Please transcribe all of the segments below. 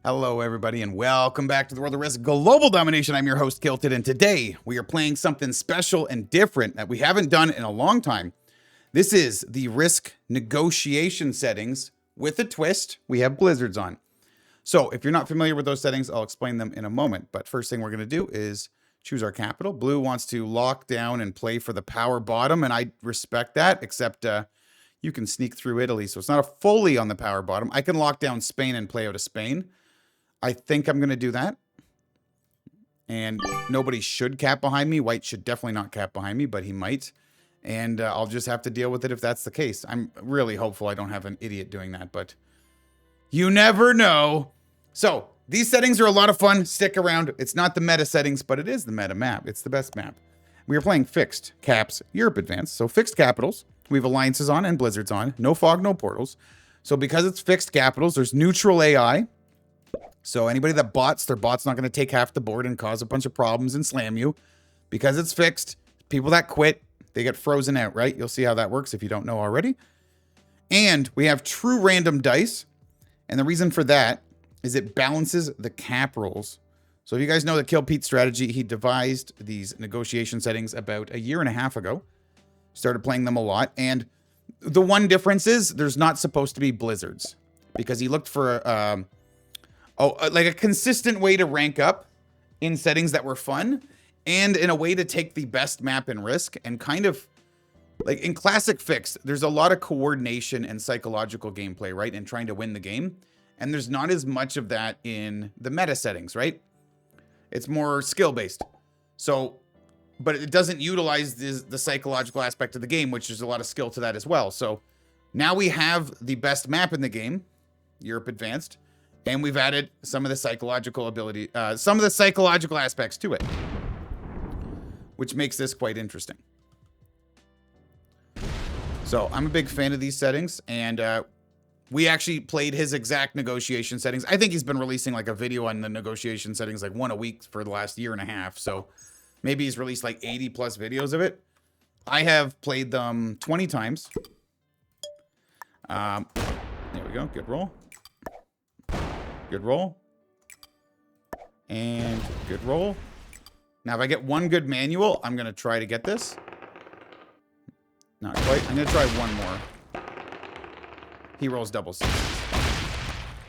Hello, everybody, and welcome back to the World of Risk Global Domination. I'm your host, Kilted, and today we are playing something special and different that we haven't done in a long time. This is the risk negotiation settings with a twist. We have blizzards on. So if you're not familiar with those settings, I'll explain them in a moment. But first thing we're going to do is choose our capital. Blue wants to lock down and play for the power bottom, and I respect that, except you can sneak through Italy, so it's not a fully on the power bottom. I can lock down Spain and play out of Spain. I think I'm going to do that. And nobody should cap behind me. White should definitely not cap behind me, but he might. And I'll just have to deal with it if that's the case. I'm really hopeful I don't have an idiot doing that, but you never know. So these settings are a lot of fun. Stick around. It's not the meta settings, but it is the meta map. It's the best map. We are playing fixed caps, Europe Advanced. So fixed capitals. We have alliances on and blizzards on. No fog, no portals. So because it's fixed capitals, there's neutral AI. So anybody that bots, their bot's not going to take half the board and cause a bunch of problems and slam you. Because it's fixed, people that quit, they get frozen out, right? You'll see how that works if you don't know already. And we have true random dice. And the reason for that is it balances the cap rolls. So if you guys know the Kill Pete strategy, he devised these negotiation settings about 1.5 years ago. Started playing them a lot. And the one difference is there's not supposed to be blizzards. Because he looked for like a consistent way to rank up in settings that were fun and in a way to take the best map in risk and kind of like in classic fixed, there's a lot of coordination and psychological gameplay, right? And trying to win the game. And there's not as much of that in the meta settings, right? It's more skill based. So, but it doesn't utilize the psychological aspect of the game, which is a lot of skill to that as well. So now we have the best map in the game, Europe Advanced. And we've added some of the psychological ability, some of the psychological aspects to it, which makes this quite interesting. So I'm a big fan of these settings, and we actually played his exact negotiation settings. I think he's been releasing like a video on the negotiation settings, like one a week for the last 1.5 years. So maybe he's released like 80 plus videos of it. I have played them 20 times. There we go. Good roll. Good roll. And good roll. Now, if I get one good manual, I'm going to try to get this. Not quite. I'm going to try one more. He rolls double sixes.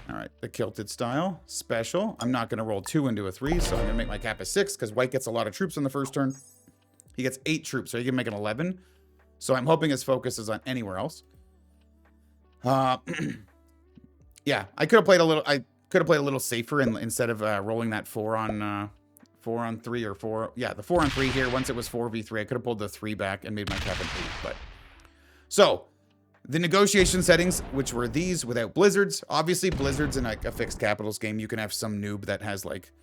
All right. The Kilted style. Special. I'm not going to roll 2 into a 3, so I'm going to make my cap a 6 because White gets a lot of troops on the first turn. He gets 8 troops, so he can make an 11. So I'm hoping his focus is on anywhere else. Yeah. I could have played a little... Could have played a little safer instead of rolling that 4 on 3 or 4. Yeah, the 4 on 3 here. Once it was 4v3, I could have pulled the 3 back and made my cap an 8. But so the negotiation settings, which were these without blizzards. Obviously, blizzards in like a fixed capitals game, you can have some noob that has like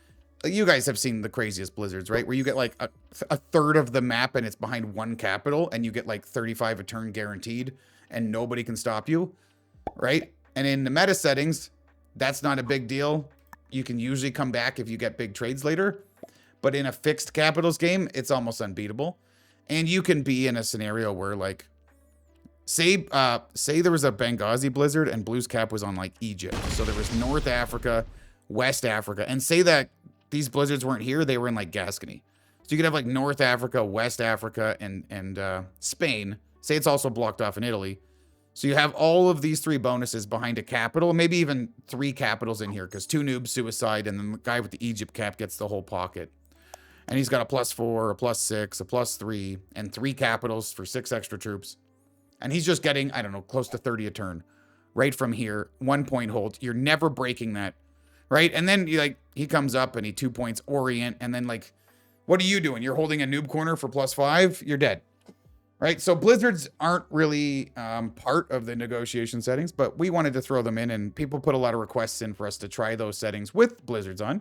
you guys have seen the craziest blizzards, right? Where you get like a third of the map and it's behind one capital, and you get like 35 a turn guaranteed, and nobody can stop you, right? And in the meta settings, that's not a big deal. You can usually come back if you get big trades later. But in a fixed capitals game, it's almost unbeatable. And you can be in a scenario where, like, say there was a Benghazi blizzard and Blue's cap was on, like, Egypt. So there was North Africa, West Africa. And say that these blizzards weren't here, they were in, like, Gascony. So you could have, like, North Africa, West Africa, and Spain. Say it's also blocked off in Italy. So you have all of these 3 bonuses behind a capital, maybe even 3 capitals in here, because 2 noobs, suicide, and then the guy with the Egypt cap gets the whole pocket. And he's got a +4, a +6, a +3, and 3 capitals for 6 extra troops. And he's just getting, I don't know, close to 30 a turn. Right from here, 1 point hold. You're never breaking that, right? And then he comes up and he 2 points orient, and then like, what are you doing? You're holding a noob corner for +5? You're dead. Right, so blizzards aren't really part of the negotiation settings, but we wanted to throw them in, and people put a lot of requests in for us to try those settings with blizzards on.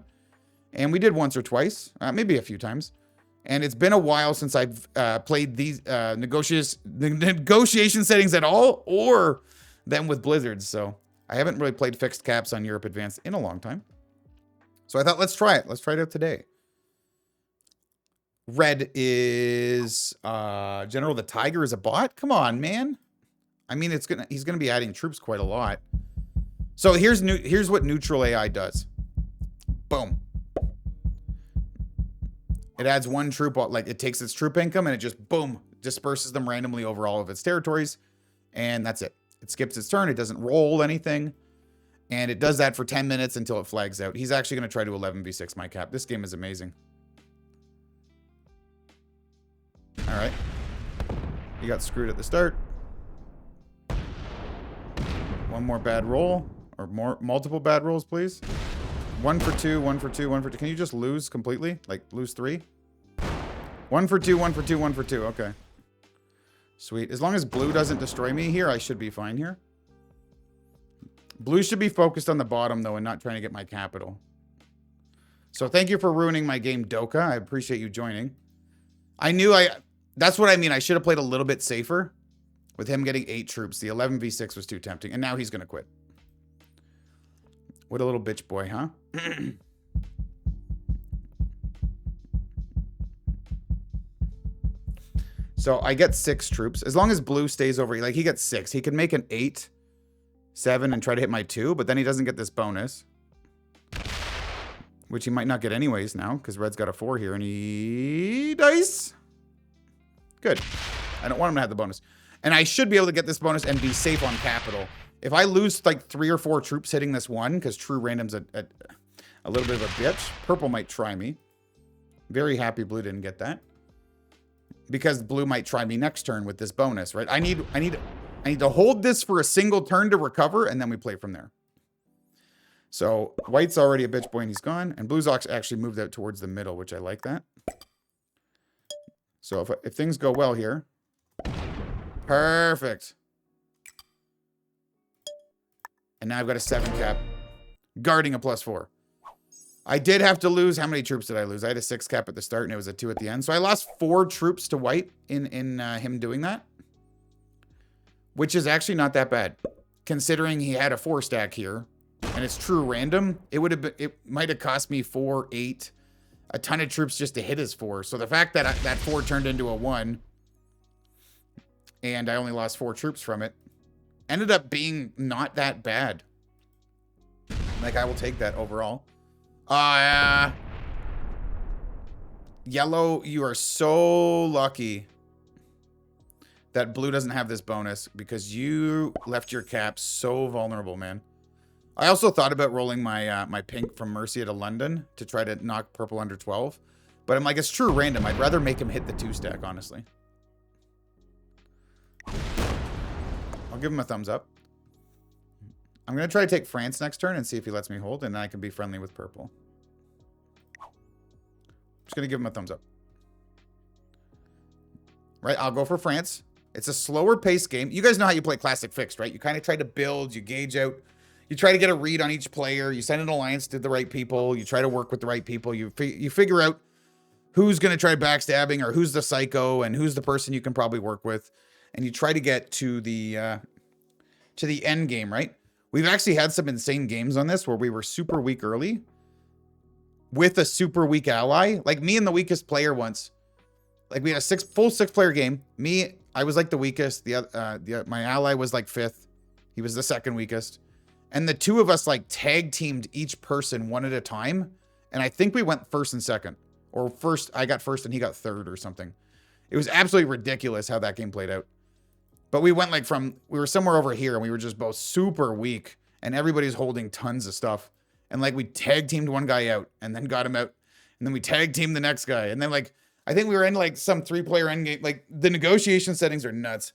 And we did once or twice, maybe a few times. And it's been a while since I've played these negotiation settings at all, or them with blizzards. So I haven't really played fixed caps on Europe Advanced in a long time. So I thought, let's try it. Let's try it out today. Red is General the Tiger is a bot. Come on, man. I mean, he's gonna be adding troops quite a lot. So here's what neutral AI does. Boom. It adds 1 troop, like it takes its troop income and it just, boom, disperses them randomly over all of its territories. And that's it. It skips its turn. It doesn't roll anything. And it does that for 10 minutes until it flags out. He's actually going to try to 11v6 my cap. This game is amazing. All right. He got screwed at the start. One more bad roll. Or multiple bad rolls, please. 1 for 2, 1 for 2, 1 for 2. Can you just lose completely? Like, lose 3? 1 for 2, 1 for 2, 1 for 2. Okay. Sweet. As long as blue doesn't destroy me here, I should be fine here. Blue should be focused on the bottom, though, and not trying to get my capital. So thank you for ruining my game, Doka. I appreciate you joining. That's what I mean. I should have played a little bit safer with him getting 8 troops. The 11v6 was too tempting, and now he's going to quit. What a little bitch boy, huh? So I get 6 troops. As long as blue stays over, like he gets 6. He can make an 8, 7, and try to hit my 2, but then he doesn't get this bonus. Which he might not get anyways now, because red's got a 4 here, and he dice. Good. I don't want him to have the bonus. And I should be able to get this bonus and be safe on capital. If I lose like 3 or 4 troops hitting this one, because true random's a little bit of a bitch, purple might try me. Very happy blue didn't get that. Because blue might try me next turn with this bonus, right? I need to hold this for a single turn to recover, and then we play from there. So white's already a bitch boy and he's gone. And blue's actually moved out towards the middle, which I like that. So if things go well here. Perfect. And now I've got a 7 cap. Guarding a +4. I did have to lose. How many troops did I lose? I had a 6 cap at the start and it was a 2 at the end. So I lost 4 troops to white in him doing that. Which is actually not that bad. Considering he had a 4 stack here. And it's true random. It might have cost me 4, 8. A ton of troops just to hit his 4. So the fact that that 4 turned into a 1. And I only lost 4 troops from it. Ended up being not that bad. Like, I will take that overall. Yellow, you are so lucky that blue doesn't have this bonus because you left your cap so vulnerable, man. I also thought about rolling my my pink from Mercia to London to try to knock purple under 12. But I'm like, it's true random. I'd rather make him hit the 2 stack, honestly. I'll give him a thumbs up. I'm going to try to take France next turn and see if he lets me hold, and then I can be friendly with purple. Just going to give him a thumbs up. Right, I'll go for France. It's a slower pace game. You guys know how you play Classic Fixed, right? You kind of try to build, you gauge out, you try to get a read on each player, you send an alliance to the right people, you try to work with the right people, you figure out who's going to try backstabbing or who's the psycho and who's the person you can probably work with. And you try to get to the end game, right? We've actually had some insane games on this where we were super weak early with a super weak ally. Like me and the weakest player once. Like we had a full 6-player game. Me, I was like the weakest. My ally was like 5th. He was the 2nd weakest. And the 2 of us like tag teamed each person 1 at a time. And I think we went 1st and 2nd. Or first, I got 1st and he got 3rd or something. It was absolutely ridiculous how that game played out. But we went like we were somewhere over here and we were just both super weak and everybody's holding tons of stuff. And like we tag teamed one guy out and then got him out. And then we tag teamed the next guy. And then like, I think we were in like some 3-player endgame. Like the negotiation settings are nuts.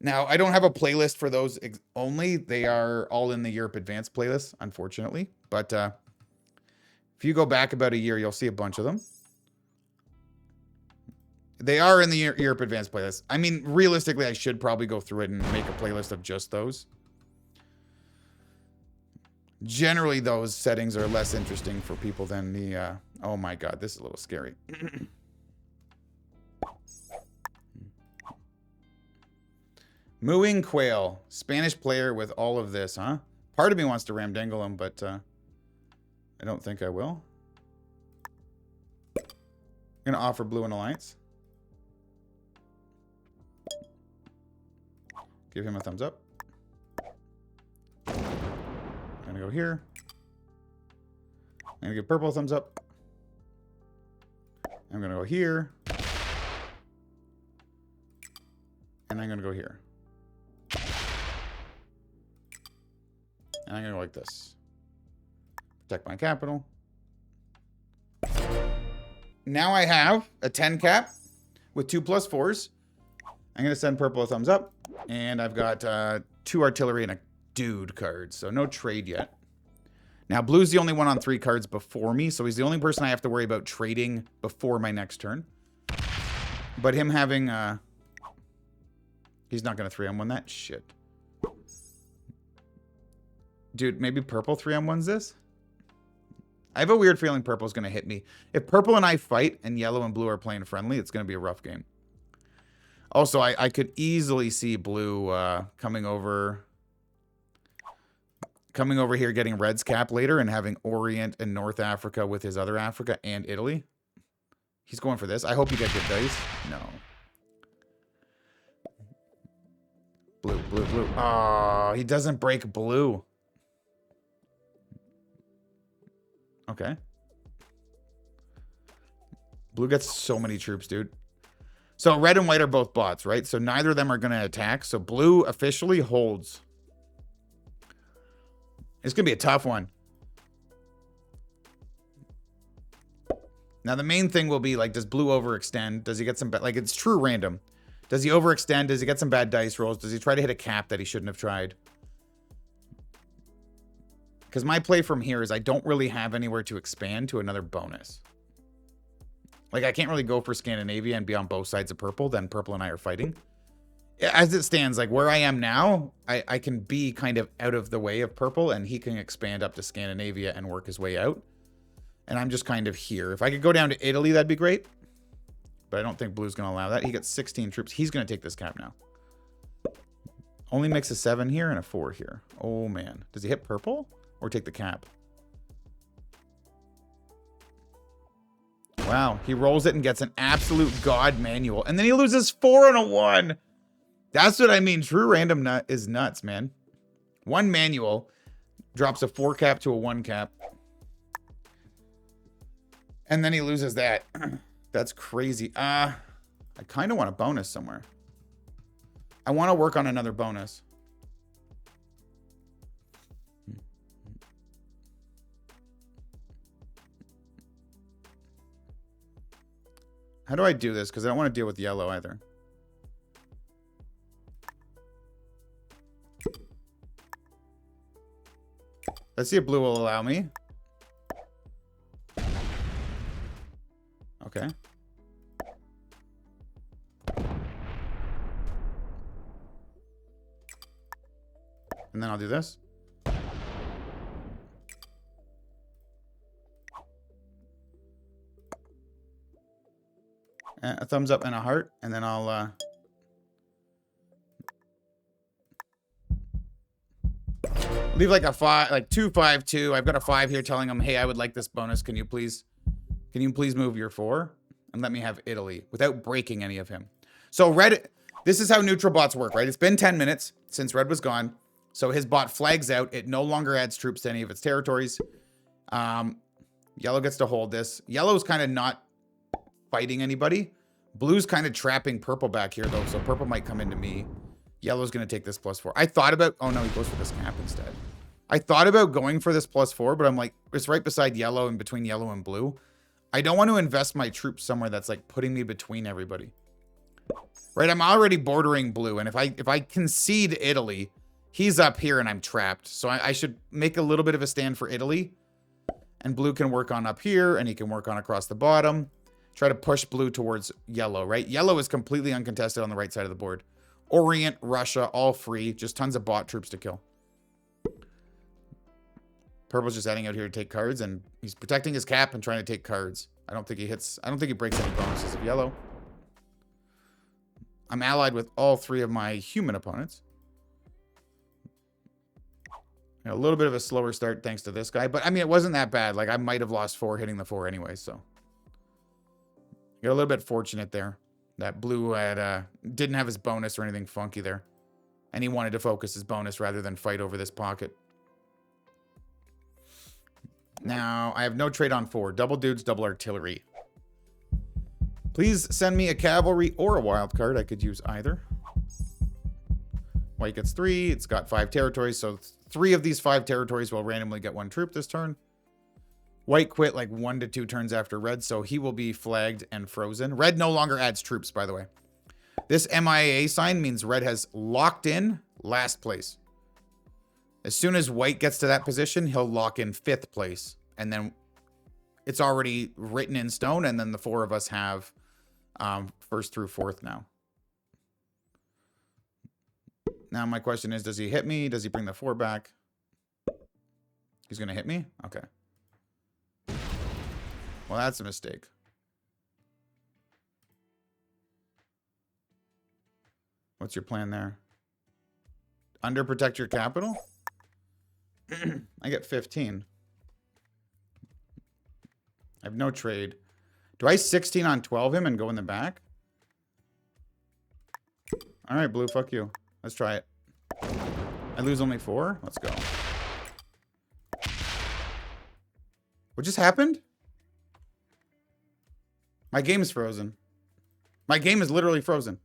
Now, I don't have a playlist for those only. They are all in the Europe Advanced playlist, unfortunately. But if you go back about a year, you'll see a bunch of them. They are in the Europe Advanced playlist. I mean, realistically, I should probably go through it and make a playlist of just those. Generally, those settings are less interesting for people than the... oh my god, this is a little scary. Mooing Quail. Spanish player with all of this, huh? Part of me wants to ramdangle him, but I don't think I will. I'm going to offer blue an alliance. Give him a thumbs up. I'm going to go here. I'm gonna give purple a thumbs up. I'm gonna go here. And I'm gonna go here. And I'm gonna go like this. Protect my capital. Now I have a 10 cap with 2 +4s. I'm gonna send purple a thumbs up. And I've got 2 artillery and a dude card. So no trade yet. Now blue's the only one on 3 cards before me. So he's the only person I have to worry about trading before my next turn. But him having... he's not gonna 3-on-1 that shit. Dude, maybe purple 3-on-1's this? I have a weird feeling purple's going to hit me. If purple and I fight and yellow and blue are playing friendly, it's going to be a rough game. Also, I could easily see blue coming over here, getting red's cap later and having Orient and North Africa with his other Africa and Italy. He's going for this. I hope you get good dice. No. Blue, blue, blue. Oh, he doesn't break blue. Okay. Blue gets so many troops, dude. So red and white are both bots, right? So neither of them are going to attack. So blue officially holds. It's going to be a tough one. Now, the main thing will be, like, does blue overextend? Does he get some... like, it's true random. Does he overextend? Does he get some bad dice rolls? Does he try to hit a cap that he shouldn't have tried? Because my play from here is I don't really have anywhere to expand to another bonus. Like, I can't really go for Scandinavia and be on both sides of purple. Then purple and I are fighting. As it stands, like, where I am now, I can be kind of out of the way of purple, and he can expand up to Scandinavia and work his way out. And I'm just kind of here. If I could go down to Italy, that'd be great. But I don't think blue's going to allow that. He gets 16 troops. He's going to take this cap now. Only makes a 7 here and a 4 here. Oh, man. Does he hit purple? Or take the cap? Wow, he rolls it and gets an absolute god manual. And then he loses 4 and a 1. That's what I mean. True random nut is nuts, man. 1 manual drops a 4 cap to a 1 cap. And then he loses that. That's crazy. I kind of want a bonus somewhere. I want to work on another bonus. How do I do this? Because I don't want to deal with yellow either. Let's see if blue will allow me. Okay. And then I'll do this. A thumbs up and a heart, and then I'll leave like a 5, like 2, 5, 2. I've got a 5 here telling him, hey, I would like this bonus. Can you please move your 4 and let me have Italy without breaking any of him? So red, this is how neutral bots work, right? It's been 10 minutes since red was gone. So his bot flags out. It no longer adds troops to any of its territories. Yellow gets to hold this. Yellow's kind of not fighting anybody. Blue's kind of trapping purple back here, though, so purple might come into me. Yellow's going to take this +4. I thought about... oh, no, he goes for this cap instead. I thought about going for this +4, but I'm like, it's right beside yellow and between yellow and blue. I don't want to invest my troops somewhere that's, like, putting me between everybody. Right, I'm already bordering blue, and if I concede Italy, he's up here and I'm trapped. So I should make a little bit of a stand for Italy. And blue can work on up here, and he can work on across the bottom. Try to push blue towards yellow, right? Yellow is completely uncontested on the right side of the board. Orient, Russia, all free. Just tons of bot troops to kill. Purple's just heading out here to take cards, and he's protecting his cap and trying to take cards. I don't think he hits... I don't think he breaks any bonuses of yellow. I'm allied with all 3 of my human opponents. A little bit of a slower start thanks to this guy. But, I mean, it wasn't that bad. Like, I might have lost 4 hitting the 4 anyway, so... got a little bit fortunate there. That blue had didn't have his bonus or anything funky there. And he wanted to focus his bonus rather than fight over this pocket. Now, I have no trade on 4. Double dudes, double artillery. Please send me a cavalry or a wild card. I could use either. White gets 3. It's got 5 territories, so 3 of these 5 territories will randomly get 1 troop this turn. White quit like 1 to 2 turns after red, so he will be flagged and frozen. Red no longer adds troops, by the way. This MIA sign means red has locked in last place. As soon as white gets to that position, he'll lock in 5th place. And then it's already written in stone, and then the 4 of us have 1st through 4th now. Now my question is, does he hit me? Does he bring the 4 back? He's going to hit me? Okay. Well, that's a mistake. What's your plan there? Underprotect your capital? I get 15. I have no trade. Do I 16 on 12 him and go in the back? All right, blue, fuck you. Let's try it. I lose only 4? Let's go. What just happened? My game is frozen. My game is literally frozen.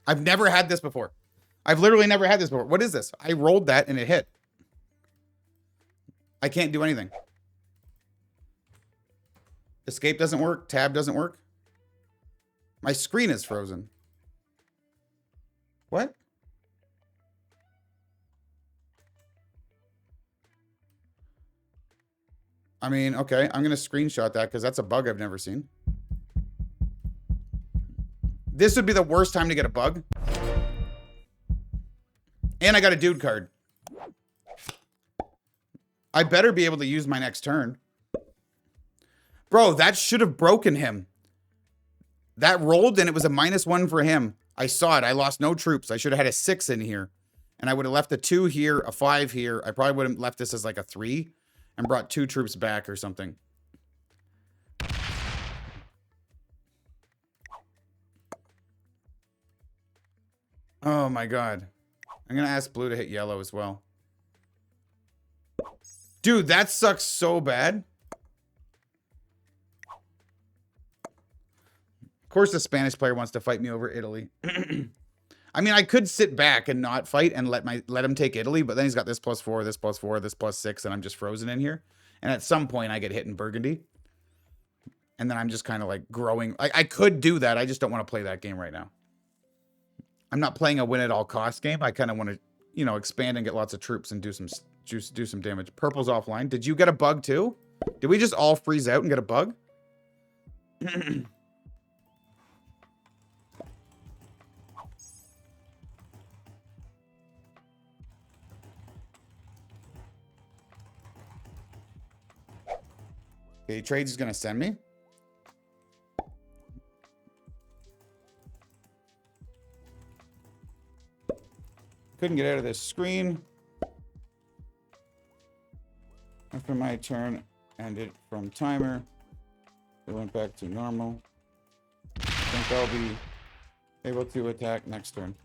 I've never had this before. I've literally never had this before. What is this? I rolled that and it hit. I can't do anything. Escape doesn't work. Tab doesn't work. My screen is frozen. What? I mean, okay. I'm going to screenshot that because that's a bug I've never seen. This would be the worst time to get a bug. And I got a dude card. I better be able to use my next turn. Bro, that should have broken him. That rolled and it was a -1 for him. I saw it. I lost no troops. I should have had a 6 in here. And I would have left a 2 here, a 5 here. I probably would have left this as like a 3 and brought 2 troops back or something. Oh my god. I'm going to ask blue to hit yellow as well. Dude, that sucks so bad. Of course the Spanish player wants to fight me over Italy. I mean, I could sit back and not fight and let him take Italy, but then he's got this +4, this +4, this +6, and I'm just frozen in here. And at some point I get hit in Burgundy. And then I'm just kind of like growing. I could do that. I just don't want to play that game right now. I'm not playing a win at all cost game. I kind of want to, you know, expand and get lots of troops and do some damage. Purple's offline. Did you get a bug too? Did we just all freeze out and get a bug? Okay, trades is gonna send me. Couldn't get out of this screen. After my turn ended from timer, it went back to normal. I think I'll be able to attack next turn.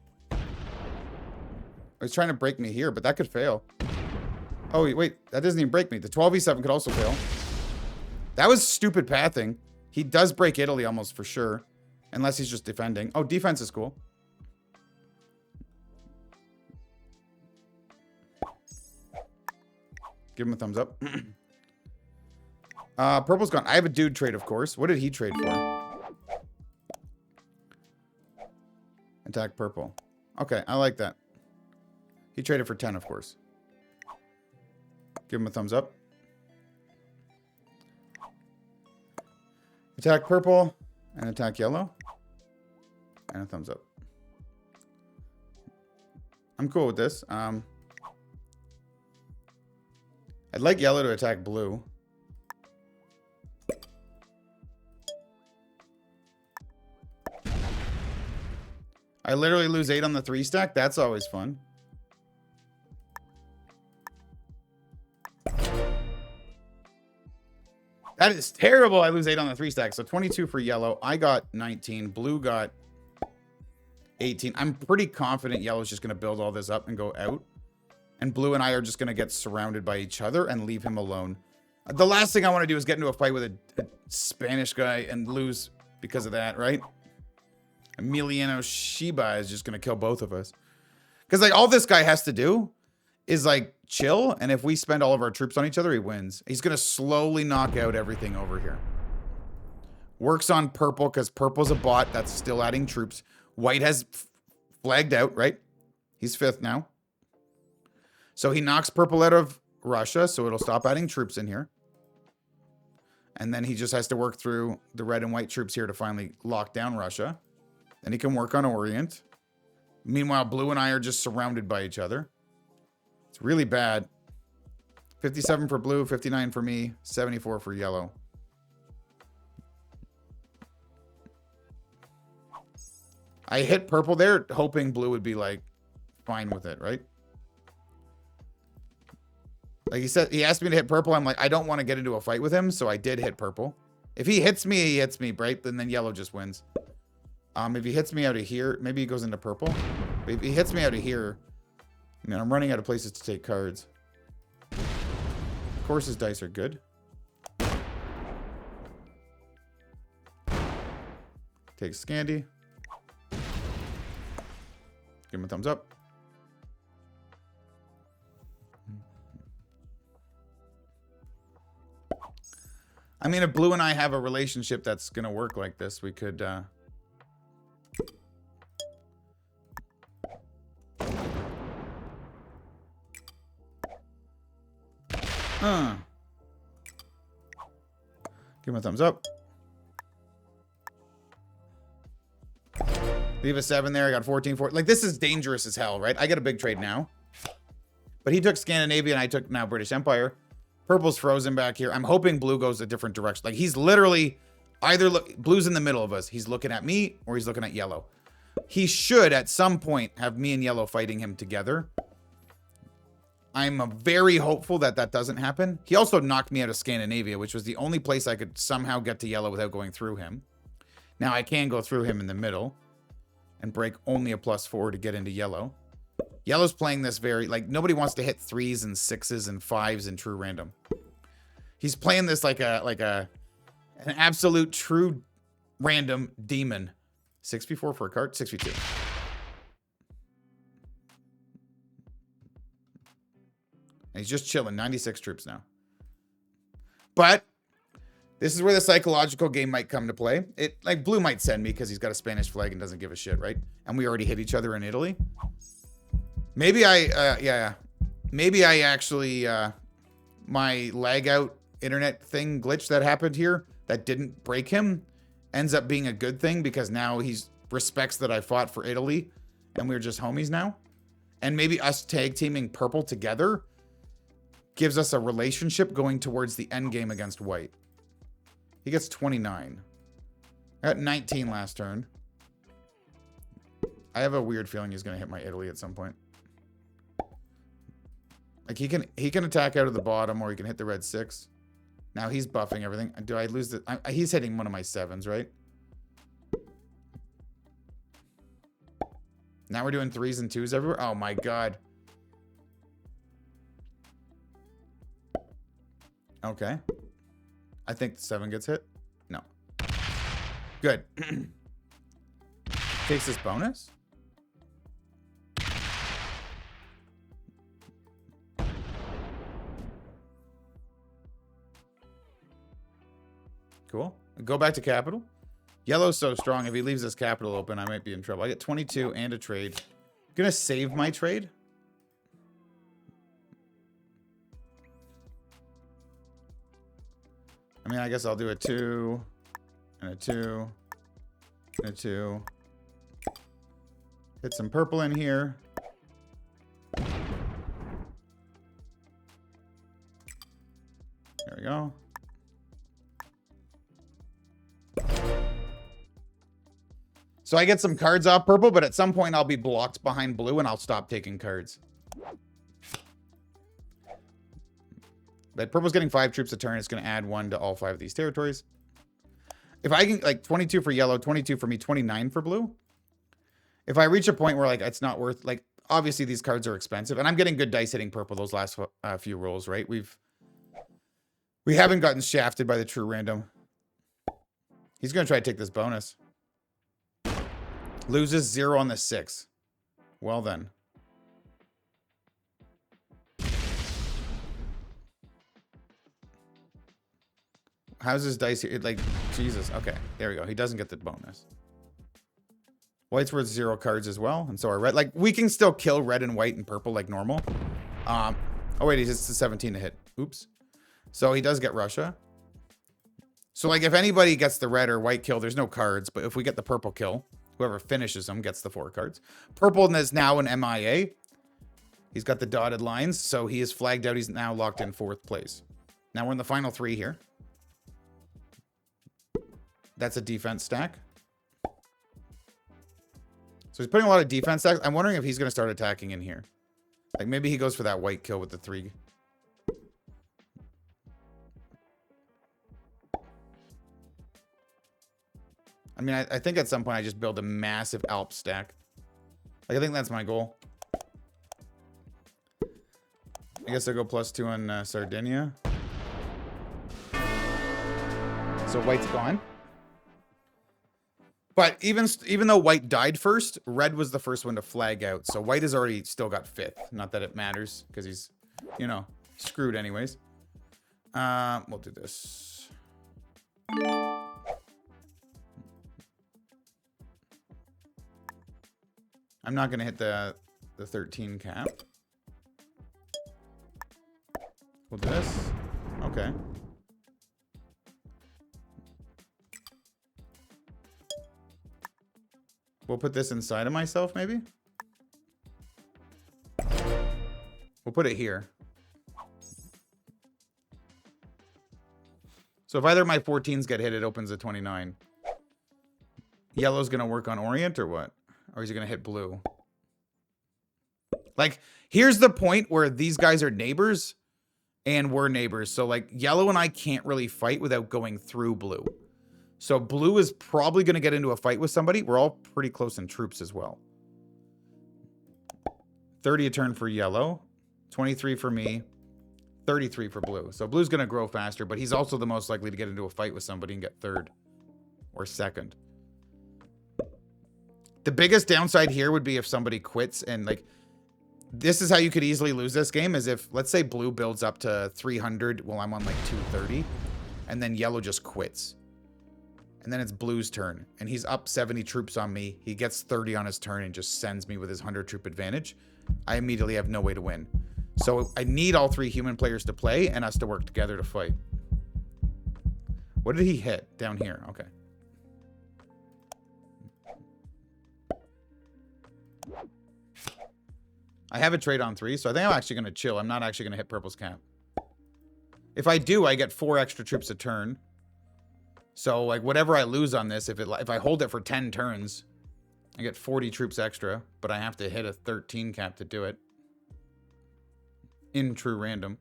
He's trying to break me here, but that could fail. Oh, wait, that doesn't even break me. The 12e7 could also fail. That was stupid pathing. He does break Italy almost for sure. Unless he's just defending. Oh, defense is cool. Give him a thumbs up. Purple's gone. I have a dude trade, of course. What did he trade for? Attack purple. Okay, I like that. He traded for 10, of course. Give him a thumbs up. Attack purple and attack yellow. And a thumbs up. I'm cool with this. I'd like yellow to attack blue. I literally lose 8 on the 3 stack. That's always fun. That is terrible. I lose 8 on the 3 stack. So 22 for yellow. I got 19. Blue got 18. I'm pretty confident yellow's just going to build all this up and go out. And blue and I are just going to get surrounded by each other and leave him alone. The last thing I want to do is get into a fight with a Spanish guy and lose because of that, right? Emiliano Shiba is just going to kill both of us. Because, like, all this guy has to do is, like, chill. And if we spend all of our troops on each other, he wins. He's going to slowly knock out everything over here. Works on purple because purple's a bot that's still adding troops. White has flagged out, right? He's 5th now. So he knocks purple out of Russia, so it'll stop adding troops in here. And then he just has to work through the red and white troops here to finally lock down Russia. Then he can work on Orient. Meanwhile, blue and I are just surrounded by each other. It's really bad. 57 for blue, 59 for me, 74 for yellow. I hit purple there, hoping blue would be, like, fine with it, right? Like he said, he asked me to hit purple. I'm like, I don't want to get into a fight with him, so I did hit purple. If he hits me, right? And then yellow just wins. If he hits me out of here, maybe he goes into purple. But if he hits me out of here, I mean, I'm running out of places to take cards. Of course, his dice are good. Take Scandi. Give him a thumbs up. I mean, if blue and I have a relationship that's going to work like this, we could... Give him a thumbs up. Leave a 7 there. I got 14, 14. Like, this is dangerous as hell, right? I got a big trade now. But he took Scandinavia and I took now British Empire. Purple's frozen back here. I'm hoping blue goes a different direction. Like, he's literally either blue's in the middle of us. He's looking at me or he's looking at yellow. He should at some point have me and yellow fighting him together. I'm very hopeful that that doesn't happen. He also knocked me out of Scandinavia, which was the only place I could somehow get to yellow without going through him. Now I can go through him in the middle and break only a +4 to get into yellow. Yellow's playing this very, like, nobody wants to hit 3s and 6s and 5s in true random. He's playing this like an absolute true random demon. 6v4 for a card, 6v2. And he's just chilling, 96 troops now. But this is where the psychological game might come to play. Like, blue might send me because he's got a Spanish flag and doesn't give a shit, right? And we already hit each other in Italy. Maybe maybe I actually, my lag out internet thing glitch that happened here that didn't break him ends up being a good thing because now he respects that I fought for Italy and we're just homies now. And maybe us tag teaming purple together gives us a relationship going towards the end game against white. He gets 29. I got 19 last turn. I have a weird feeling he's going to hit my Italy at some point. Like, he can attack out of the bottom or he can hit the red 6. Now he's buffing everything. Do I lose the... he's hitting one of my 7s, right? Now we're doing 3s and 2s everywhere. Oh my god. Okay. I think the 7 gets hit. No. Good. Takes this bonus. Cool. Go back to capital. Yellow's so strong. If he leaves this capital open, I might be in trouble. I get 22 and a trade. I'm gonna save my trade. I mean, I guess I'll do a 2 and a 2 and a 2. Hit some purple in here. There we go. So I get some cards off purple, but at some point I'll be blocked behind blue and I'll stop taking cards. But purple's getting 5 troops a turn. It's going to add 1 to all 5 of these territories. If I can, like, 22 for yellow, 22 for me, 29 for blue. If I reach a point where, like, it's not worth, like, obviously these cards are expensive, and I'm getting good dice hitting purple those last few rolls, right? We haven't gotten shafted by the true random. He's going to try to take this bonus. Loses 0 on the 6. Well then. How's his dice here? Like, Jesus. Okay, there we go. He doesn't get the bonus. White's worth 0 cards as well, and so are red. Like, we can still kill red and white and purple like normal. Oh wait, he's just a 17 to hit. Oops. So he does get Russia. So like, if anybody gets the red or white kill, there's no cards. But if we get the purple kill, whoever finishes them gets the 4 cards. Purple is now an MIA. He's got the dotted lines, so he is flagged out. He's now locked in 4th place. Now we're in the final 3 here. That's a defense stack. So he's putting a lot of defense stacks. I'm wondering if he's going to start attacking in here. Like, maybe he goes for that white kill with the 3. I mean, I think at some point I just build a massive Alp stack. Like, I think that's my goal. I guess I'll go +2 on Sardinia. So white's gone. But even though white died first, red was the first one to flag out. So white has already still got 5th. Not that it matters, because he's, you know, screwed anyways. We'll do this. I'm not going to hit the 13 cap. We'll do this. Okay. We'll put this inside of myself, maybe? We'll put it here. So if either of my 14s get hit, it opens a 29. Yellow's going to work on Orient or what? Or is he going to hit blue? Like, here's the point where these guys are neighbors and we're neighbors. So, like, yellow and I can't really fight without going through blue. So blue is probably going to get into a fight with somebody. We're all pretty close in troops as well. 30 a turn for yellow. 23 for me. 33 for blue. So blue's going to grow faster, but he's also the most likely to get into a fight with somebody and get 3rd or 2nd. The biggest downside here would be if somebody quits, and like, this is how you could easily lose this game, is if, let's say blue builds up to 300 while I'm on like 230, and then yellow just quits. And then it's blue's turn, and he's up 70 troops on me. He gets 30 on his turn and just sends me with his 100 troop advantage. I immediately have no way to win. So I need all 3 human players to play and us to work together to fight. What did he hit? Down here. Okay. I have a trade on 3, so I think I'm actually going to chill. I'm not actually going to hit purple's cap. If I do, I get 4 extra troops a turn. So, like, whatever I lose on this, if I hold it for 10 turns, I get 40 troops extra, but I have to hit a 13 cap to do it. In true random.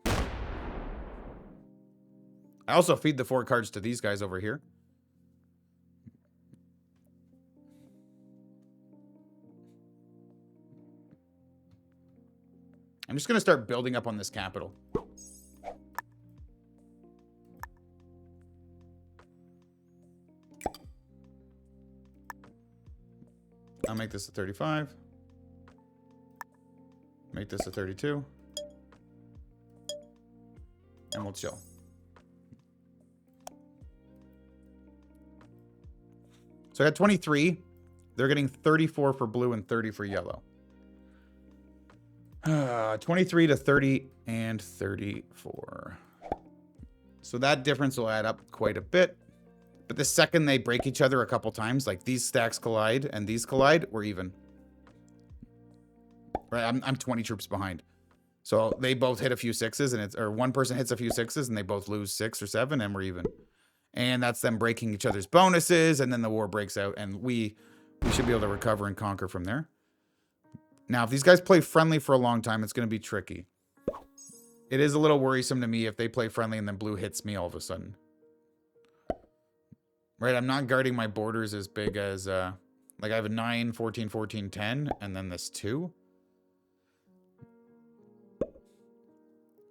I also feed the 4 cards to these guys over here. I'm just going to start building up on this capital. I'll make this a 35. Make this a 32. And we'll chill. So I got 23. They're getting 34 for blue and 30 for yellow. 23 to 30 and 34. So that difference will add up quite a bit. But the second they break each other a couple times, like these stacks collide and these collide, we're even. Right, I'm 20 troops behind. So they both hit a few 6s, and or one person hits a few 6s, and they both lose 6 or 7, and we're even. And that's them breaking each other's bonuses, and then the war breaks out, and we should be able to recover and conquer from there. Now, if these guys play friendly for a long time, it's going to be tricky. It is a little worrisome to me if they play friendly and then blue hits me all of a sudden. Right, I'm not guarding my borders as big as Like I have a 9, 14, 14, 10, and then this 2.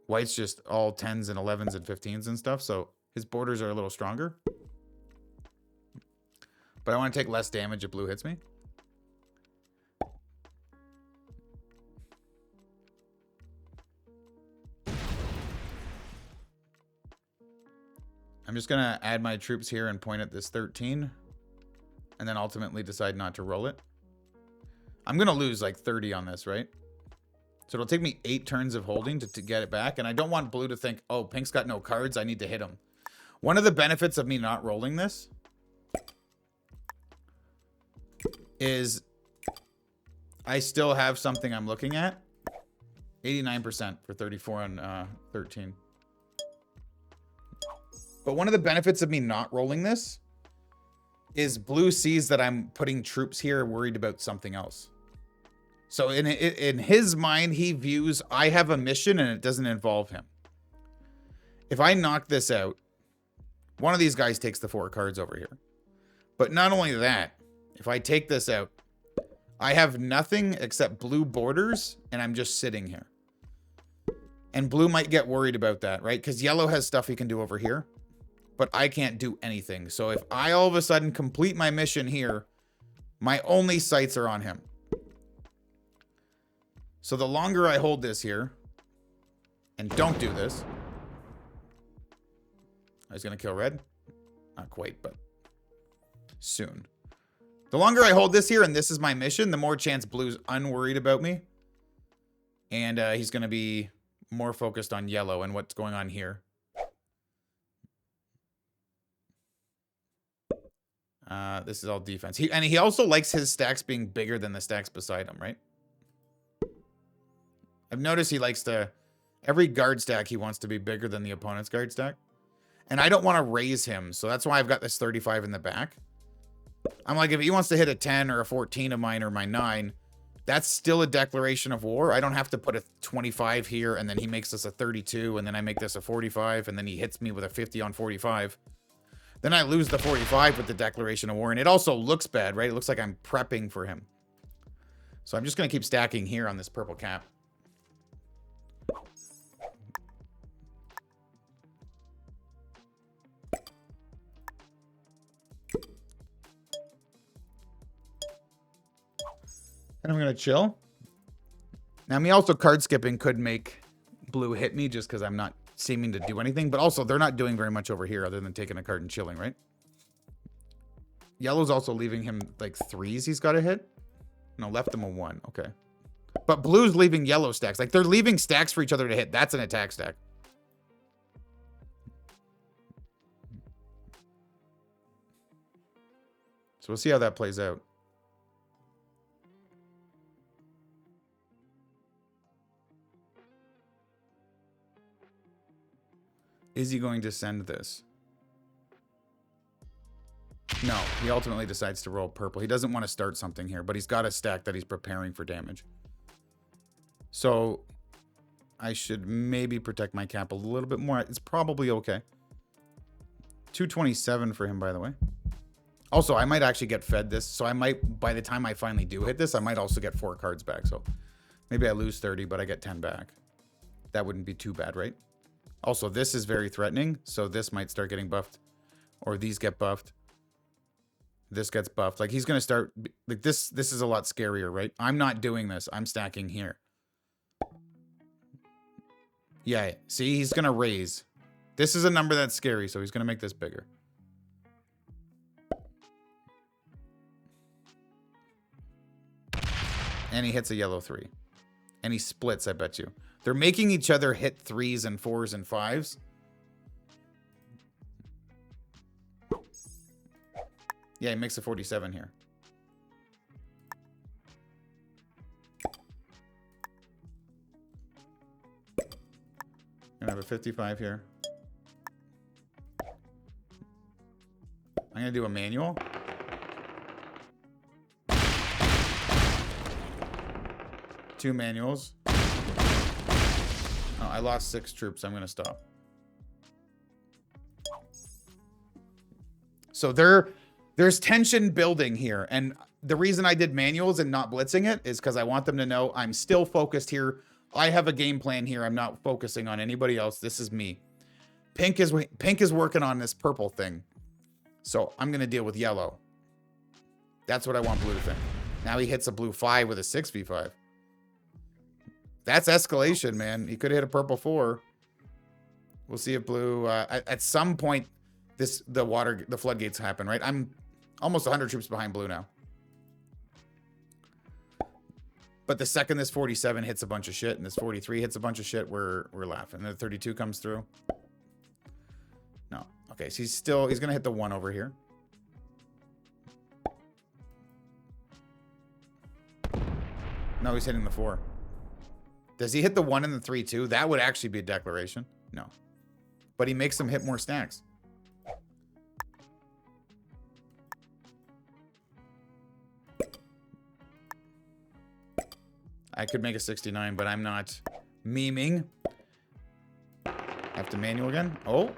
White's just all 10s and 11s and 15s and stuff, so his borders are a little stronger. But I want to take less damage if blue hits me. I'm just going to add my troops here and point at this 13. And then ultimately decide not to roll it. I'm going to lose like 30 on this, right? So it'll take me 8 turns of holding to get it back. And I don't want blue to think, oh, pink's got no cards, I need to hit him. One of the benefits of me not rolling this is I still have something I'm looking at. 89% for 34 and 13. But one of the benefits of me not rolling this is blue sees that I'm putting troops here worried about something else. So in his mind, he views I have a mission and it doesn't involve him. If I knock this out, one of these guys takes the 4 cards over here. But not only that, if I take this out, I have nothing except blue borders and I'm just sitting here. And blue might get worried about that, right? Because yellow has stuff he can do over here. But I can't do anything. So if I all of a sudden complete my mission here, my only sights are on him. So the longer I hold this here, and don't do this. I was going to kill red. Not quite, but soon. The longer I hold this here, and this is my mission, the more chance blue's unworried about me. And he's going to be more focused on yellow and what's going on here. This is all defense. He also likes his stacks being bigger than the stacks beside him, right? I've noticed he likes to... Every guard stack he wants to be bigger than the opponent's guard stack. And I don't want to raise him, so that's why I've got this 35 in the back. I'm like, if he wants to hit a 10 or a 14 of mine or my 9, that's still a declaration of war. I don't have to put a 25 here, and then he makes this a 32, and then I make this a 45, and then he hits me with a 50 on 45. Then I lose the 45 with the declaration of war, and it also looks bad, right? It looks like I'm prepping for him. So I'm just going to keep stacking here on this purple cap. And I'm going to chill. Now, me also card skipping could make blue hit me just because I'm not seeming to do anything. But also, they're not doing very much over here other than taking a card and chilling, right? Yellow's also leaving him like 3s he's got to hit. No, left him a 1. Okay. But blue's leaving yellow stacks. Like, they're leaving stacks for each other to hit. That's an attack stack. So we'll see how that plays out. Is he going to send this? No, he ultimately decides to roll purple. He doesn't want to start something here, but he's got a stack that he's preparing for damage. So I should maybe protect my cap a little bit more. It's probably okay. 227 for him, by the way. Also, I might actually get fed this. So I might, by the time I finally do hit this, I might also get 4 cards back. So maybe I lose 30, but I get 10 back. That wouldn't be too bad, right? Also, this is very threatening, so this might start getting buffed. Or these get buffed. This gets buffed. Like, he's going to start... Like, this is a lot scarier, right? I'm not doing this. I'm stacking here. Yeah, see? He's going to raise. This is a number that's scary, so he's going to make this bigger. And he hits a yellow 3. And he splits, I bet you. They're making each other hit 3s and 4s and 5s. Yeah, he makes a 47 here. Gonna have a 55 here. I'm gonna do a manual. Two manuals. Oh, I lost 6 troops. I'm gonna stop. So there's tension building here, and the reason I did manuals and not blitzing it is because I want them to know I'm still focused here. I have a game plan here. I'm not focusing on anybody else. This is me. Pink is working on this purple thing. So I'm going to deal with yellow. That's what I want blue to think. Now he hits a blue 5 with a 6v5. That's escalation, man. He could have hit a purple 4. We'll see if blue... at some point, the floodgates happen, right? I'm almost 100 troops behind blue now. But the second this 47 hits a bunch of shit and this 43 hits a bunch of shit, we're laughing. And the 32 comes through. No. Okay, so he's going to hit the 1 over here. No, he's hitting the 4. Does he hit the 1 and the 3 too? That would actually be a declaration. No. But he makes them hit more stacks. I could make a 69, but I'm not memeing. Have to manual again. Oh.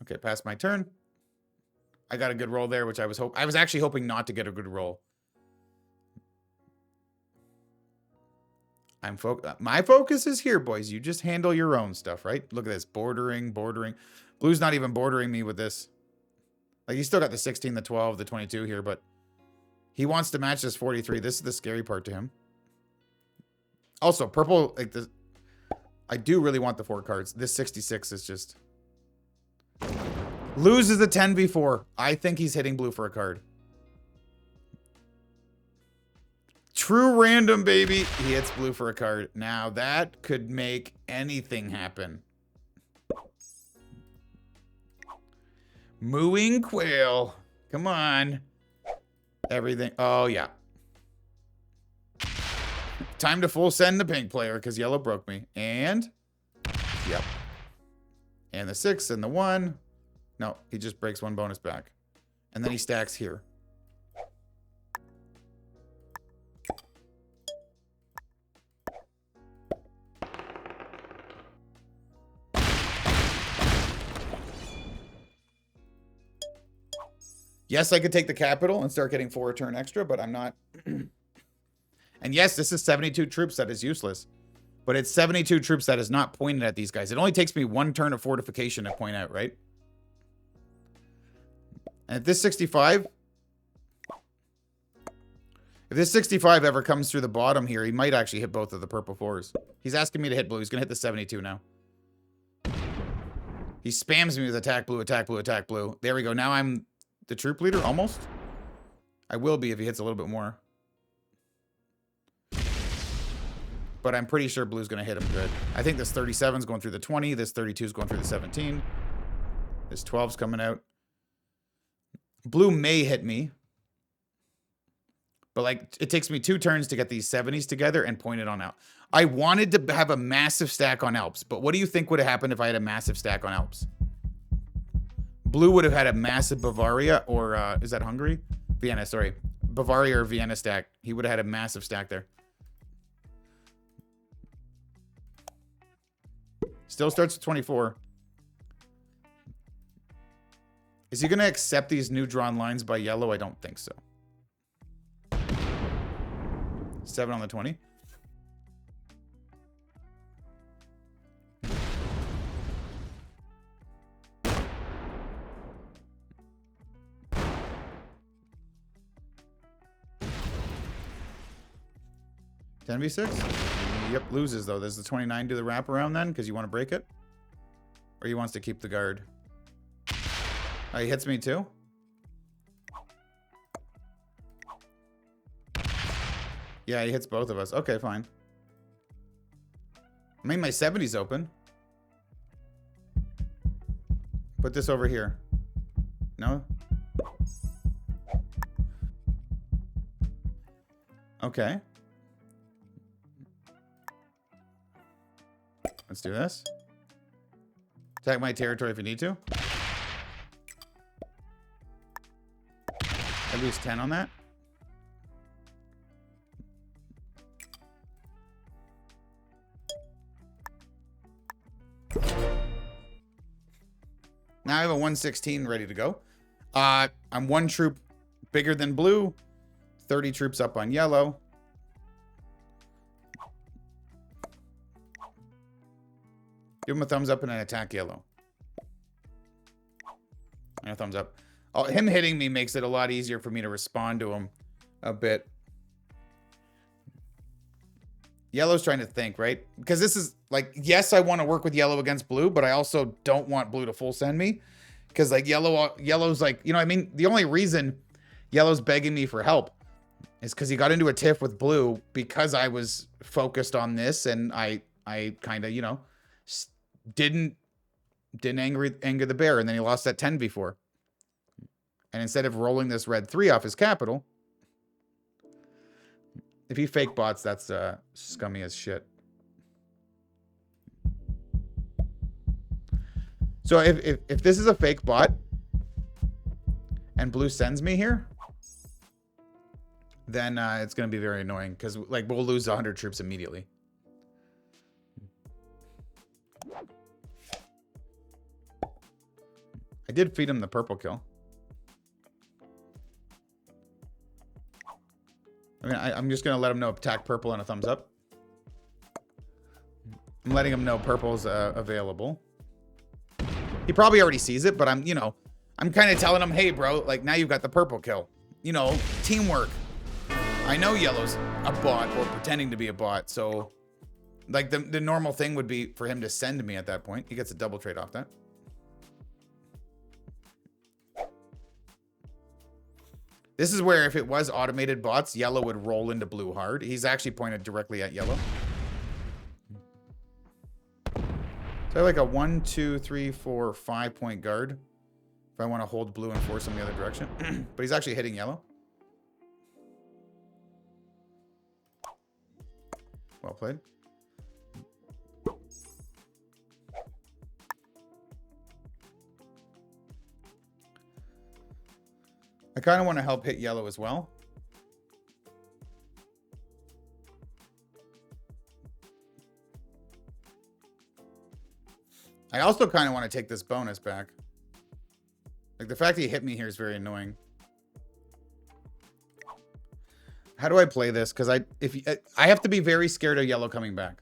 Okay, past my turn. I got a good roll there, which I was actually hoping not to get a good roll. My focus is here, boys. You just handle your own stuff, right? Look at this. Bordering. Blue's not even bordering me with this. Like, he's still got the 16, the 12, the 22 here, but he wants to match this 43. This is the scary part to him. Also, purple, like this. I do really want the 4 cards. This 66 is just... Loses a 10v4. I think he's hitting blue for a card. True random, baby. He hits blue for a card. Now, that could make anything happen. Mooing quail. Come on. Everything. Oh, yeah. Time to full send the pink player because yellow broke me. And, yep. And the 6 and the 1. No, he just breaks 1 bonus back. And then he stacks here. Yes, I could take the capital and start getting 4 a turn extra, but I'm not. And yes, this is 72 troops that is useless. But it's 72 troops that is not pointed at these guys. It only takes me 1 turn of fortification to point out, right? And if this 65... If this 65 ever comes through the bottom here, he might actually hit both of the purple 4s. He's asking me to hit blue. He's going to hit the 72 now. He spams me with attack blue, attack blue, attack blue. There we go. Now I'm the troop leader, almost. I will be if he hits a little bit more. But I'm pretty sure blue's going to hit him good. I think this 37 is going through the 20. This 32 is going through the 17. This 12's coming out. Blue may hit me. But, like, it takes me 2 turns to get these 70s together and point it on out. I wanted to have a massive stack on Alps. But what do you think would have happened if I had a massive stack on Alps? Blue would have had a massive Bavaria or, is that Hungary? Vienna, sorry. Bavaria or Vienna stack. He would have had a massive stack there. Still starts with 24. Is he going to accept these new drawn lines by yellow? I don't think so. 7 on the 20. Ten v6? Yep, loses though. Does the 29 do the wraparound then? Because you want to break it? Or he wants to keep the guard? Oh, he hits me too? Yeah, he hits both of us. Okay, fine. I mean, my 70's open. Put this over here. No? Okay. Let's do this. Attack my territory if you need to. I lose 10 on that. Now I have a 116 ready to go. I'm 1 troop bigger than blue. 30 troops up on yellow. Give him a thumbs up and an attack yellow. And a thumbs up. Oh, him hitting me makes it a lot easier for me to respond to him a bit. Yellow's trying to think, right? Because this is like, yes, I want to work with yellow against blue, but I also don't want blue to full send me. Because like yellow's like, you know what I mean? The only reason yellow's begging me for help is because he got into a tiff with blue because I was focused on this, and I kind of, you know, didn't anger the bear, and then he lost that 10 before. And instead of rolling this red 3 off his capital, if he fake bots, that's scummy as shit. So if this is a fake bot and blue sends me here, then it's going to be very annoying because like we'll lose 100 troops immediately. I did feed him the purple kill. I mean, I'm just going to let him know attack purple and a thumbs up. I'm letting him know purple's available. He probably already sees it, but I'm, you know, I'm kind of telling him, hey, bro, like now you've got the purple kill. You know, teamwork. I know yellow's a bot or pretending to be a bot, so like the normal thing would be for him to send me at that point. He gets a double trade off that. This is where if it was automated bots, yellow would roll into blue hard. He's actually pointed directly at yellow. So I have like a 1, 2, 3, 4, 5 point guard. If I want to hold blue and force him the other direction. But he's actually hitting yellow. Well played. I kind of want to help hit yellow as well. I also kind of want to take this bonus back. Like the fact that he hit me here is very annoying. How do I play this? Because I have to be very scared of yellow coming back.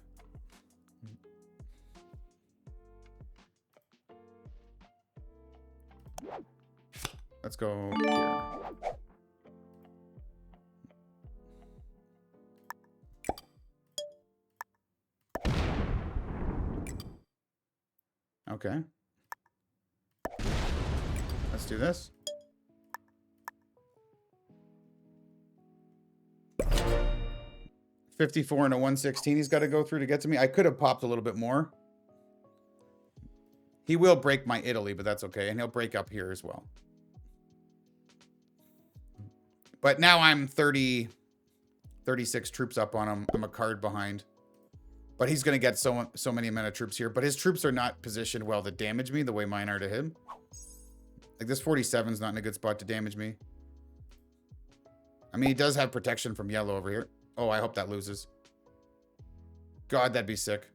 Let's go here. Okay. Let's do this. $54 and a 116 he's got to go through to get to me. I could have popped a little bit more. He will break my Italy, but that's okay. And he'll break up here as well. But now I'm 36 troops up on him. I'm a card behind. But he's going to get so many amount of troops here. But his troops are not positioned well to damage me the way mine are to him. Like this 47 is not in a good spot to damage me. I mean, he does have protection from yellow over here. Oh, I hope that loses. God, that'd be sick.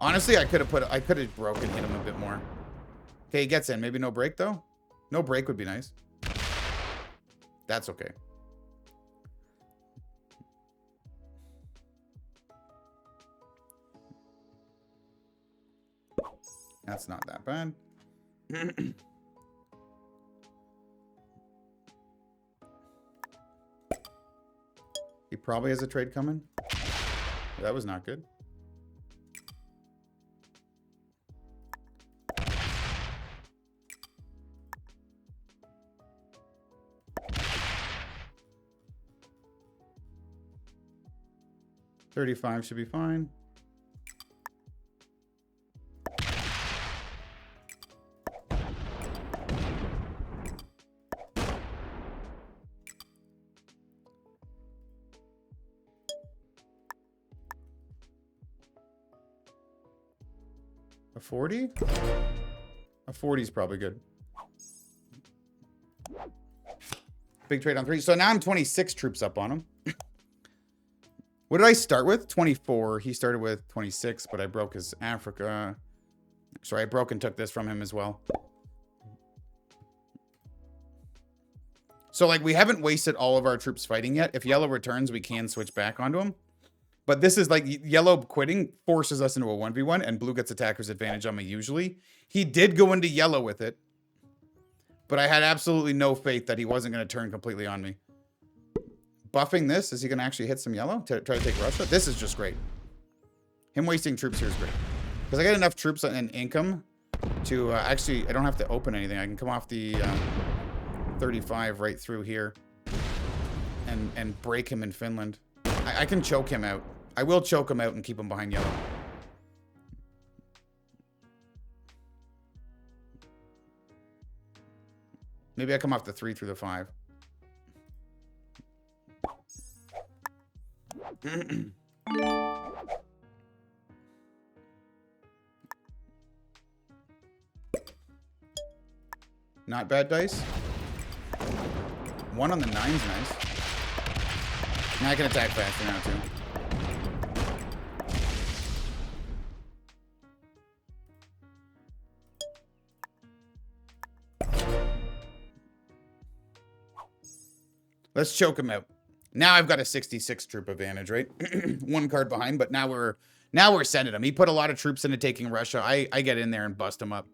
Honestly, I could have broken hit him a bit more. Okay, he gets in. Maybe no break, though? No break would be nice. That's okay. That's not that bad. He probably has a trade coming. That was not good. $35 should be fine. A 40? A 40 is probably good. Big trade on 3. So now I'm 26 troops up on him. What did I start with? 24. He started with 26, but I broke his Africa. Sorry, I broke and took this from him as well. So, like, we haven't wasted all of our troops fighting yet. If yellow returns, we can switch back onto him. But this is like yellow quitting forces us into a 1v1, and blue gets attacker's advantage on me usually. He did go into yellow with it, but I had absolutely no faith that he wasn't going to turn completely on me. Buffing this, is he going to actually hit some yellow to try to take Russia? This is just great. Him wasting troops here is great. Because I got enough troops and income to actually, I don't have to open anything. I can come off the 35 right through here and break him in Finland. I can choke him out. I will choke him out and keep him behind yellow. Maybe I come off the 3 through the 5. Not bad dice. 1 on the 9's nice. Now I can attack faster now, too. Let's choke him out. Now I've got a 66 troop advantage, right? 1 card behind, but now we're sending him. He put a lot of troops into taking Russia. I get in there and bust him up.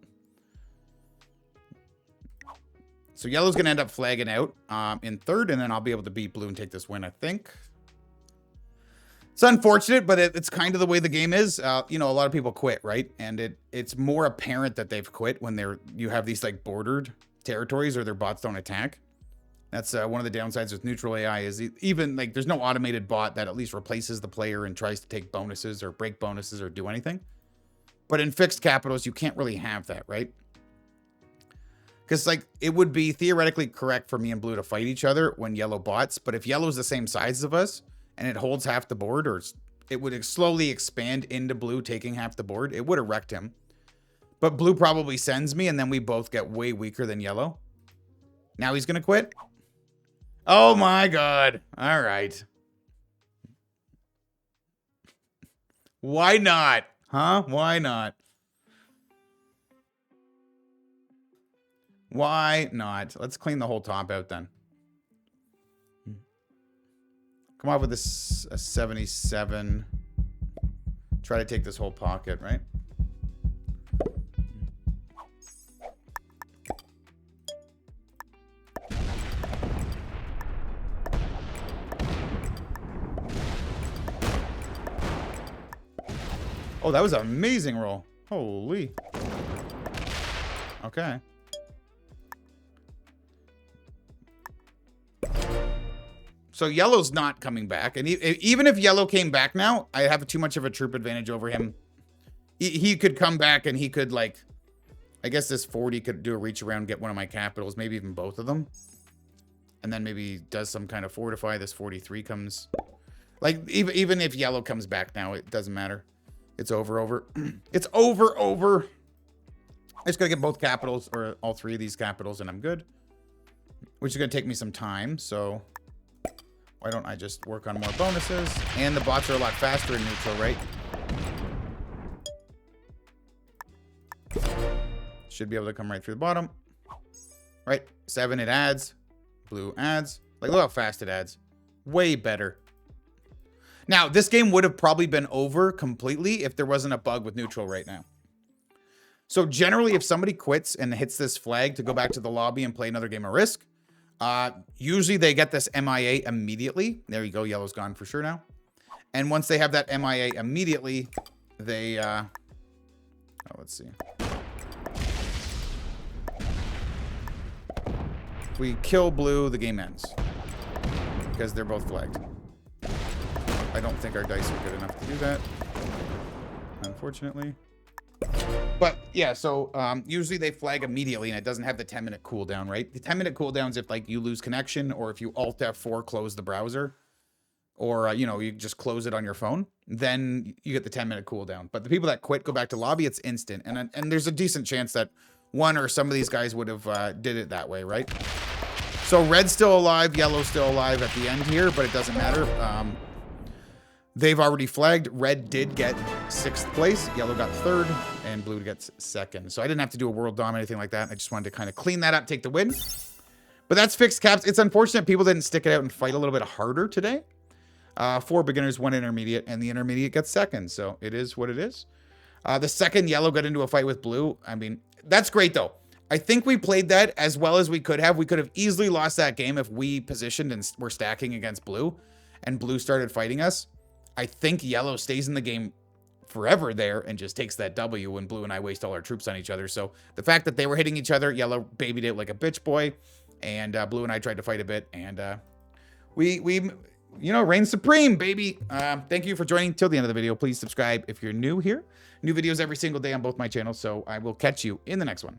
So yellow's going to end up flagging out in 3rd, and then I'll be able to beat blue and take this win, I think. It's unfortunate, but it's kind of the way the game is. You know, a lot of people quit, right? And it's more apparent that they've quit when you have these like bordered territories or their bots don't attack. That's one of the downsides with neutral AI is even like there's no automated bot that at least replaces the player and tries to take bonuses or break bonuses or do anything. But in fixed capitals, you can't really have that, right? Because like it would be theoretically correct for me and blue to fight each other when yellow bots. But if yellow's the same size as us and it holds half the board, or it would slowly expand into blue taking half the board, it would have wrecked him. But blue probably sends me and then we both get way weaker than yellow. Now he's going to quit. Oh my God. All right. Why not? Huh? Why not? Why not? Let's clean the whole top out then. Come off with this a 77. Try to take this whole pocket, right? Oh, that was an amazing roll. Holy. Okay. So yellow's not coming back. And even if yellow came back now, I have too much of a troop advantage over him. He could come back and he could like, I guess this 40 could do a reach around, get one of my capitals, maybe even both of them. And then maybe does some kind of fortify. This 43 comes. Like even if yellow comes back now, it doesn't matter. It's over. It's over. I just gotta get both capitals or all 3 of these capitals and I'm good. Which is gonna take me some time, so why don't I just work on more bonuses? And the bots are a lot faster in neutral, right? Should be able to come right through the bottom. Right, 7 it adds. Blue adds. Like look how fast it adds. Way better. Now, this game would have probably been over completely if there wasn't a bug with neutral right now. So generally, if somebody quits and hits this flag to go back to the lobby and play another game of Risk, usually they get this MIA immediately. There you go. Yellow's gone for sure now. And once they have that MIA immediately, they... oh, let's see. If we kill blue, the game ends. Because they're both flagged. I don't think our dice are good enough to do that, unfortunately. But yeah, so usually they flag immediately and it doesn't have the 10-minute cooldown, right? The 10-minute cooldown's if like you lose connection or if you Alt F4 close the browser or, you know, you just close it on your phone, then you get the 10-minute cooldown. But the people that quit, go back to lobby, it's instant. And there's a decent chance that one or some of these guys would have did it that way, right? So red's still alive, yellow's still alive at the end here, but it doesn't matter. They've already flagged. Red did get 6th place. Yellow got 3rd, and blue gets 2nd. So I didn't have to do a world dom or anything like that. I just wanted to kind of clean that up, take the win. But that's fixed caps. It's unfortunate people didn't stick it out and fight a little bit harder today. 4 beginners, 1 intermediate, and the intermediate gets 2nd. So it is what it is. The second yellow got into a fight with blue. I mean, that's great though. I think we played that as well as we could have. We could have easily lost that game if we positioned and were stacking against blue and blue started fighting us. I think yellow stays in the game forever there and just takes that W when blue and I waste all our troops on each other. So the fact that they were hitting each other, yellow babied it like a bitch boy, and blue and I tried to fight a bit, and we you know, reign supreme, baby. Thank you for joining till the end of the video. Please subscribe if you're new here. New videos every single day on both my channels, so I will catch you in the next one.